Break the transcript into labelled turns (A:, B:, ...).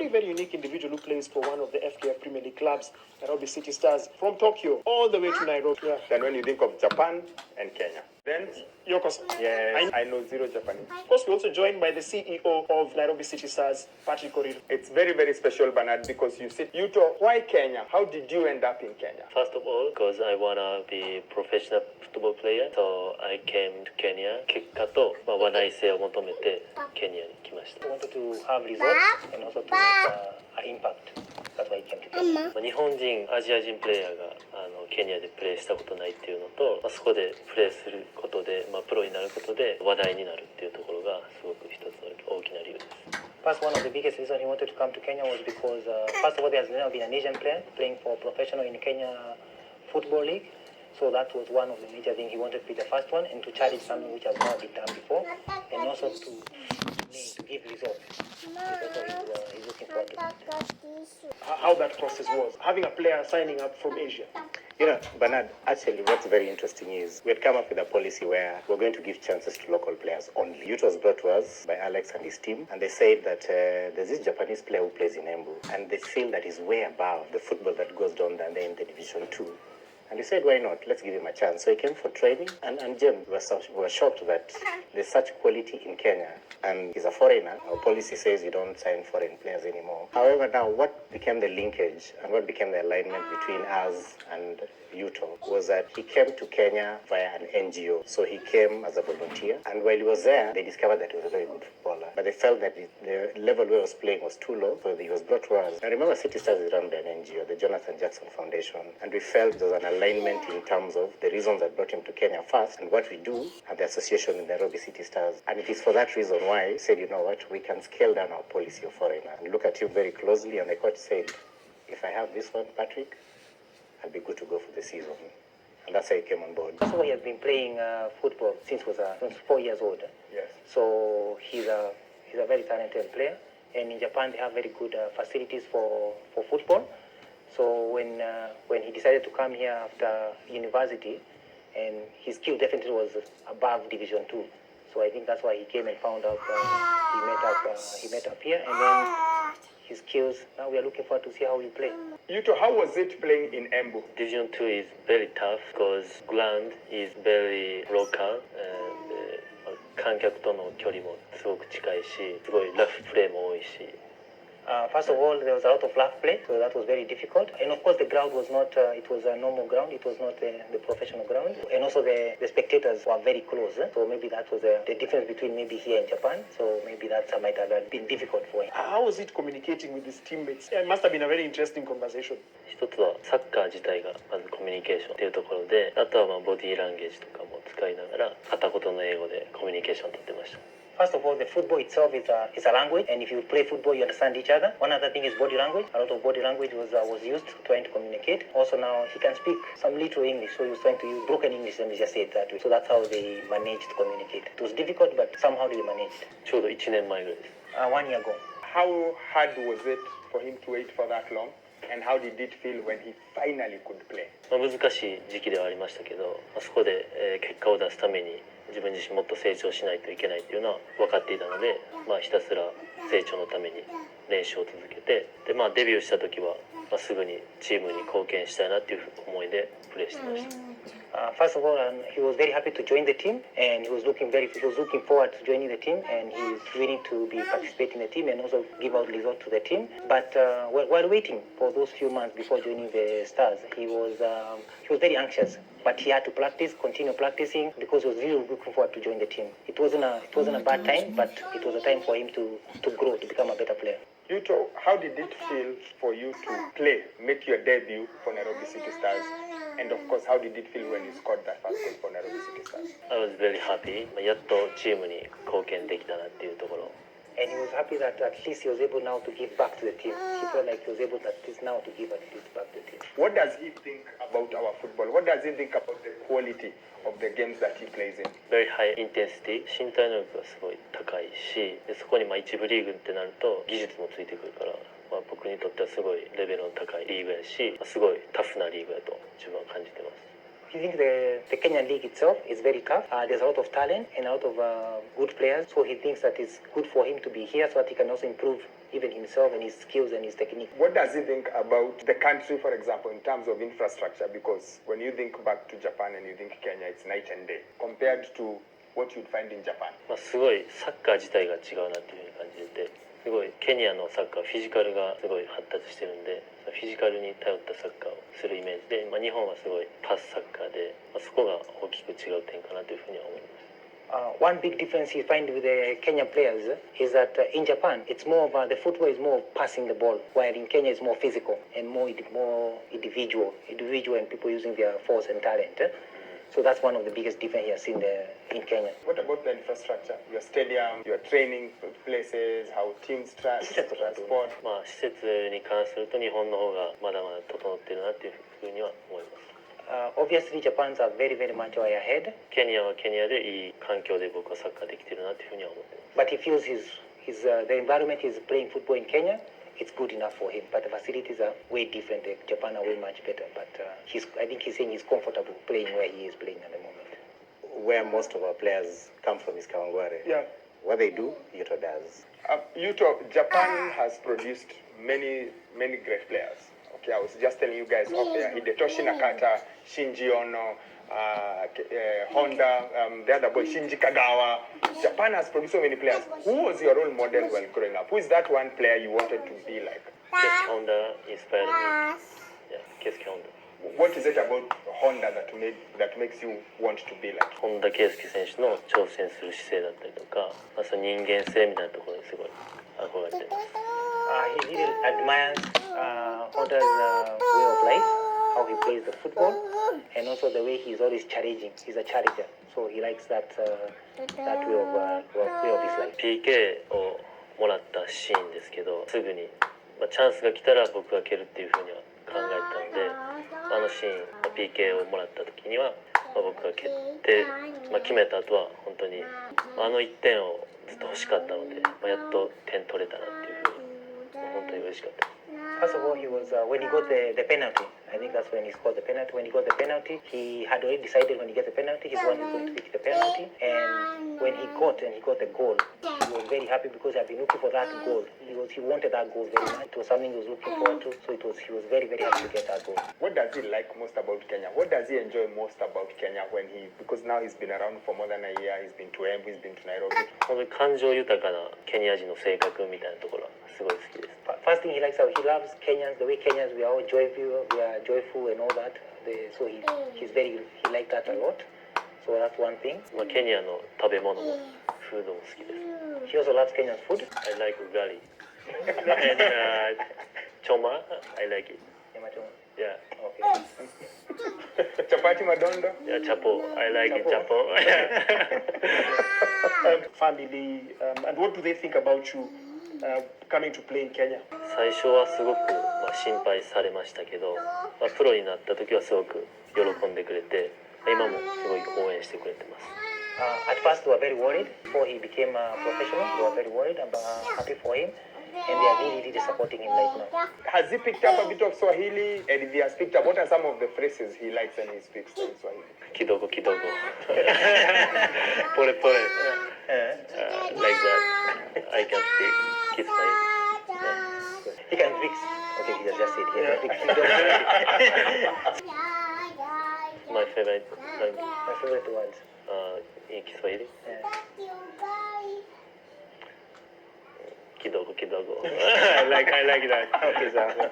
A: very unique individual who plays for one of the FKF Premier League clubs, Nairobi City Stars, from Tokyo all the way to Nairobi. Yeah.
B: Then when you think of Japan and Kenya, then
A: Yuto Kusaba.
B: yes, I know zero Japanese.
A: Of course, we're also joined by the CEO of Nairobi City Stars, Patrick Oriro.
B: It's very, very special, Bernard, because you said, Yuto, why Kenya? How did you end up in Kenya?
C: First of all, because I wanna be professional football player, so I came to Kenya. 結果と、話題性を求めてケニアに来ました。I wanted to have results and also to make an impact. That's why I came to Kenya. 日本人、アジア人プレイヤーがケニアでプレーしたことないっていうのと、そこでプレーすることで、プロになることで話題になるっていうところがすごく一つの大きな理由です。First, one of the biggest reasons he wanted to come to Kenya was because, first of all, there has never been an Asian player playing for professional in Kenya Football League. So that was one of the major things. He wanted to be the first one and to challenge something which has not been done before, and also to give results. That's what he's looking forward to.
A: How that process was, having a player signing up from Asia.
D: You know, Bernard, actually what's very interesting is we had come up with a policy where we're going to give chances to local players only. Yuto was brought to us by Alex and his team, and they said that there's this Japanese player who plays in Embu, and they feel that he's way above the football that goes down there in the Division 2. And we said, why not? Let's give him a chance. So he came for training, and Jim, we were shocked that there's such quality in Kenya, and he's a foreigner. Our policy says you don't sign foreign players anymore. However, now what became the linkage and what became the alignment between us and Yuto was that he came to Kenya via an NGO. So he came as a volunteer, and while he was there, they discovered that he was a very good footballer. But they felt that the level where he was playing was too low, so he was brought to us. I remember City Stars is run by an NGO, the Jonathan Jackson Foundation, and we felt there was an alignment in terms of the reasons that brought him to Kenya first and what we do at the association in Nairobi City Stars. And it is for that reason why I said, you know what, we can scale down our policy of foreigner and look at him very closely. And the coach said, if I have this one, Patrick, I'll be good to go for the season. And that's how he came on board.
C: So he has been playing football since he was 4 years old.
B: Yes.
C: So he's a very talented player. And in Japan, they have very good facilities for football. So when he decided to come here after university, and his skill definitely was above Division 2. So I think that's why he came and found out he met up here, and then his skills. Now we are looking forward to see how he plays.
B: Yuto, how was it playing in Embu?
C: Division 2 is very tough because ground is very local, and 観客との距離もすごく近いし、すごいラフプレーも多いし。First of all, there was a lot of rough play, so that was very difficult. And of course, the ground was not, it was a normal ground, it was not the professional ground. And also the spectators were very close, so maybe that was the difference between maybe here and Japan. So maybe that might have been difficult for him.
A: How was it communicating with his teammates? It must have been a very interesting conversation.
C: 一つはサッカー自体がまずコミュニケーションっていうところで、あとはボディーランゲージとかも使いながら片言の英語でコミュニケーションを取ってました。First of all, the football itself is a language, and if you play football, you understand each other. One other thing is body language. A lot of body language was used trying to communicate. Also now he can speak some little English, so he was trying to use broken English, let me just say it that way. So that's how they managed to communicate. It was difficult, but somehow they managed. ちょうど1年前ぐらいです。1 year ago.
B: How hard was it for him to wait for that long? And how did it feel when he finally could play?
C: 難しい時期ではありましたけど、そこで結果を出すために自分自身もっと成長しないといけないっていうのは分かっていたので、ひたすら成長のために練習を続けて、でデビューした時は、すぐにチームに貢献したいなっていう思いでプレーしてました。First of all, he was very happy to join the team, and he was looking forward to joining the team, and he's willing to be participating in the team and also give out results to the team. But while waiting for those few months before joining the Stars, he was very anxious. But he had to continue practicing, because he was really looking forward to join the team. It wasn't a bad time, but it was a time for him to grow, to become a better player.
B: Yuto, how did it feel for you to make your debut for Nairobi City Stars? And of course, how did it feel when you scored that first goal for Nairobi City Stars?
C: I was very happy. やっとチームに貢献できたなっていうところ。And he was happy that at least he was able now to give back to the team. He felt like he was able at least now to give at least back to the team.
B: What does he think about our football? What does he think about the quality of the games that he plays in?
C: Very high intensity. 身体能力がすごい高いし、そこに一部リーグってなると技術もついてくるから、僕にとってはすごいレベルの高いリーグやし、すごいタフなリーグやと自分は感じてます。
D: He thinks the Kenyan league itself is very tough. There's a lot of talent and a lot of good players. So he thinks that it's good for him to be here so that he can also improve even himself and his skills and his technique.
B: What does he think about the country, for example, in terms of infrastructure? Because when you think back to Japan and you think Kenya, it's night and day compared to what you'd find in Japan.
C: すごいサッカー自体が違うなっていうふうに感じてて、すごいケニアのサッカーフィジカルがすごい発達してるんで、フィジカルに頼ったサッカーをするイメージで、日本はすごいパスサッカーで、そこが大きく違う点かなというふうには思います。
D: One big difference you find with the Kenyan players is that in Japan, it's more of the football is more of passing the ball, while in Kenya it's more physical and more individual and people using their force and talent. So that's one of the biggest difference he has seen in Kenya.
B: What about the infrastructure? Your stadium, your training places, how teams transport?
C: 施設に関すると日本の方がまだまだ整っているなっていうふうには思います。
D: Obviously, Japan's are very, very much way ahead.
C: ケニアはケニアでいい環境で僕はサッカーできてるなっていうふうには思ってます。
D: But he feels the environment he's playing football in Kenya, it's good enough for him. But the facilities are way different. Japan are way much better. But I think he's saying he's comfortable playing where he is playing at the moment. Where most of our players come from is Kawangware.
B: Yeah.
D: What they do, Yuto does.
B: Yuto, Japan has produced many great players. Okay, I was just telling you guys okay, Hidetoshi Nakata, Shinji Ono, Honda, the other boy, Shinji Kagawa. Japan has produced so many players. Who was your role model while growing up? Who is that one player you wanted to be like?
C: Keisuke Honda inspired me. Yeah, Keisuke Honda.
B: What is it about Honda that makes you want to be like?
C: 本田圭佑選手の挑戦する姿勢だったりとか、その人間性みたいなところにすごい憧れてます。
D: He really admires Honda's way of life, how he plays the football, and also the way he's always challenging. He's a challenger, so he likes that way of his life.
C: PK をもらったシーンですけど、すぐに、チャンスが来たら僕が蹴るっていうふうには考えてたので、あのシーン、PK をもらった時には、僕が蹴って、決めた後は本当にあの1点をずっと欲しかったので、やっと点取れたなっていうふうに本当に嬉しかったです。
D: First of all, he was when he got the penalty. I think that's when he scored the penalty. When he got the penalty, he had already decided when he gets the penalty, he's the one who's going to kick the penalty. And when he got the goal, he was very happy because he had been looking for that goal. He wanted that goal very much. It was something he was looking forward to. So he was very, very happy to get that goal.
B: What does he like most about Kenya? What does he enjoy most about Kenya because now he's been around for more than a year. He's been to Embu, he's been to Nairobi.
C: 本当に感情豊かなケニア人の性格みたいなところはすごい好きです。
D: First thing he likes, he loves Kenyans, the way Kenyans we are all joyful and all that. So he liked that a lot. So that's one thing.
C: ケニアの食べ物もフードも好きです。
D: He also loves Kenyan food.
C: I like ugali. And choma, I like it. Yeah.
D: Okay.
B: Chapati madondo?
C: Yeah, chapo. I like it, chapo.
A: Family, and what do they think about you coming to play in Kenya?
C: 最初はすごく心配されましたけど、プロになった時はすごく喜んでくれて、今もすごい応援してくれてます。
D: At first, they were very worried before he became a professional. They were very worried and happy for him, and they are really, really supporting him right now.
B: Has he picked up a bit of Swahili? And if he has picked up, what are some of the phrases he likes when he speaks in Swahili?
C: Kidogo, kidogo. Pore, pore. Like that. I can speak Kiswahili. Yeah.
D: He can fix. Okay, he just said he can fix.
C: My favorite language.
D: My favorite words.
C: In Kiswahili.
D: Yeah.
C: Kidogo, kidogo. I like that.
D: Okay, sir.